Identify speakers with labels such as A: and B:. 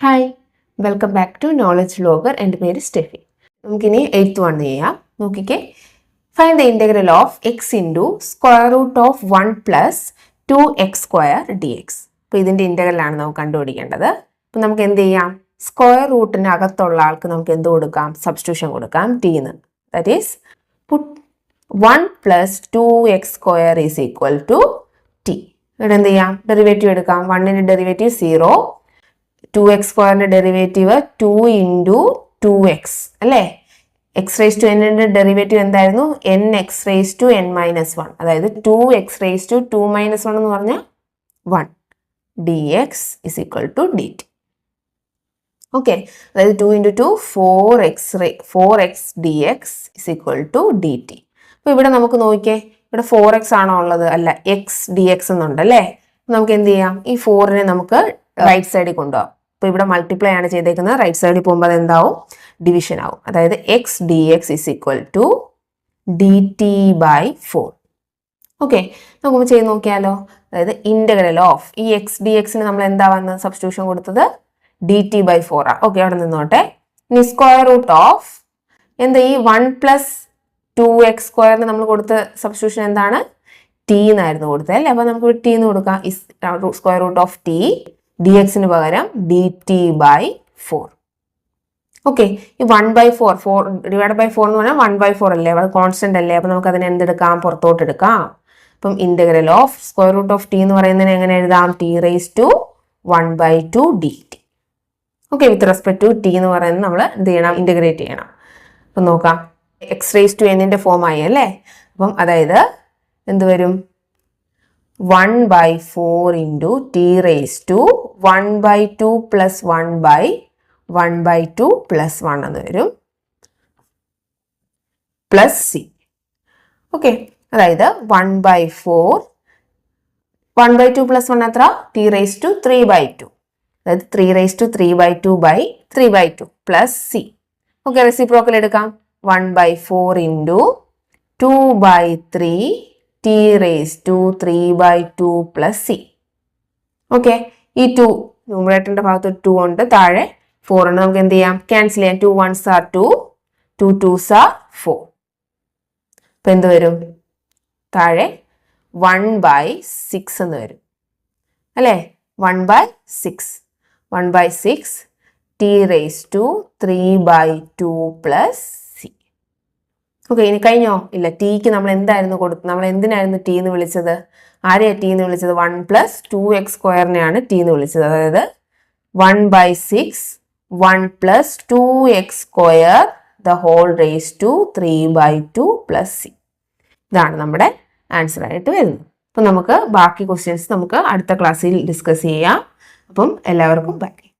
A: Hi, welcome back to knowledge vlogger. എൻ്റെ പേര് Steffi. നമുക്കിനി 8th വൺ ചെയ്യാം. നോക്കിക്കേ, find the integral of x into square root of 1 plus 2x² dx. അപ്പോൾ ഇതിൻ്റെ ഇൻ്റഗ്രലാണ് നമുക്ക് കണ്ടുപിടിക്കേണ്ടത്. അപ്പോൾ നമുക്ക് എന്ത് ചെയ്യാം? സ്ക്വയർ റൂട്ടിന് അകത്തുള്ള ആൾക്ക് നമുക്ക് എന്ത് കൊടുക്കാം? സബ്സ്റ്റിറ്റ്യൂഷൻ കൊടുക്കാം, ടീന്ന്. That is put 1 plus 2x² is equal to t. ഇവിടെ എന്ത് ചെയ്യാം? ഡെറിവേറ്റീവ് എടുക്കാം. 1ൻ്റെ derivative 0, 2x² derivative 2 into 2x അല്ലേ? എക്സ് റേസ് ടു എൻ്റെ ഡെറിവേറ്റീവ് എന്തായിരുന്നു? nx raise to n minus 1, അതായത് 2x റേസ് ടു 2 മൈനസ് 1 എന്ന് പറഞ്ഞാൽ 1 dx is equal to dt. Okay, അതായത് 2 into 2 4x dx is equal to dt. അപ്പോൾ ഇവിടെ നമുക്ക് നോക്കിയേ, ഇവിടെ 4x ആണോ ഉള്ളത്? അല്ല, x dx എന്നുണ്ടല്ലേ. നമുക്ക് എന്ത് ചെയ്യാം? ഈ 4നെ നമുക്ക് റൈറ്റ് സൈഡിൽ കൊണ്ടുപോകാം. അപ്പോൾ ഇവിടെ മൾട്ടിപ്ലൈ ആണ് ചെയ്തേക്കുന്നത്. റൈറ്റ് സൈഡിൽ പോകുമ്പോൾ അത് എന്താവും? ഡിവിഷൻ ആവും. അതായത് x dx is equal to dt by 4. Okay, നമുക്ക് ചെയ്ത് നോക്കിയാലോ. അതായത് ഇൻ്റഗ്രൽ ഓഫ് ഈ x dxന് നമ്മൾ എന്താ വന്നത്? സബ്സ്റ്റിറ്റ്യൂഷൻ കൊടുത്തത് dt ബൈ 4 ആണ്. ഓക്കെ, അവിടെ നിന്നോട്ടെ. ഇനി സ്ക്വയർ റൂട്ട് ഓഫ് എന്താ? ഈ 1 പ്ലസ് 2x² നമ്മൾ കൊടുത്ത സബ്സ്റ്റിറ്റ്യൂഷൻ എന്താണ്? ടി എന്നായിരുന്നു കൊടുത്തത് അല്ലേ? അപ്പോൾ നമുക്ക് ടി എന്ന് കൊടുക്കാം. സ്ക്വയർ റൂട്ട് ഓഫ് ടി dxന് പകരം dt ബൈ 4. ഓക്കെ, ഈ 1/4 4 ഡിവൈഡ് ബൈ 4 എന്ന് പറഞ്ഞാൽ 1/4 അല്ലേ? അത് കോൺസ്റ്റന്റ് അല്ലേ? അപ്പോൾ നമുക്ക് അതിനെ എന്തെടുക്കാം? പുറത്തോട്ട് എടുക്കാം. അപ്പം integral of square root of t എന്ന് പറയുന്നതിന് എങ്ങനെ എഴുതാം? T raise to 1/2 dt. Okay, with respect to t എന്ന് പറയുന്നത് നമ്മൾ എന്ത് ചെയ്യണം? ഇൻ്റഗ്രേറ്റ് ചെയ്യണം. അപ്പം നോക്കാം, എക്സ് റേസ് ടു എന്നിൻ്റെ ഫോം ആയി അല്ലേ? അപ്പം അതായത് എന്ത് വരും? 1/4 into t raise to 1/2 plus 1/2 plus 1 എന്ന് വരും, പ്ലസ് സി. ഓക്കെ, അതായത് 1/2 പ്ലസ് 1 എത്ര? ടി റേസ് ടു 3/2, അതായത് 3 raise to 3/2 by 3/2 plus c. Okay, reciprocal എടുക്കാം. 1/4 into 2/3 t raise to 3/2 plus c. Okay, ഈ 2 ന്യൂമറേറ്ററിന്റെ ഭാഗത്ത് 2 ഉണ്ട്, താഴെ 4 ഉണ്ട്. നമുക്ക് എന്ത് ചെയ്യാം? ക്യാൻസൽ ചെയ്യാം. 2 1s are 2, 2 2s are 4. അപ്പൊ എന്ത് വരും? താഴെ 1/6 എന്ന് വരും അല്ലേ? 1/6 t raise to 3/2 plus c. Okay, ഇനി കഴിഞ്ഞോ? ഇല്ല. ടീക്ക് നമ്മൾ എന്തായിരുന്നു കൊടുത്തത്? നമ്മൾ എന്തിനായിരുന്നു ടി എന്ന് വിളിച്ചത്? ആരെയാ ടി എന്ന് വിളിച്ചത്? 1 പ്ലസ് 2x² ടി എന്ന് വിളിച്ചത്. അതായത് 1/6 1 plus 2x² the whole raise to 3/2 plus c. ഇതാണ് നമ്മുടെ ആൻസർ ആയിട്ട് വരുന്നത്. അപ്പം നമുക്ക് ബാക്കി ക്വസ്റ്റ്യൻസ് നമുക്ക് അടുത്ത ക്ലാസ്സിൽ ഡിസ്കസ് ചെയ്യാം. അപ്പം എല്ലാവർക്കും ബൈ.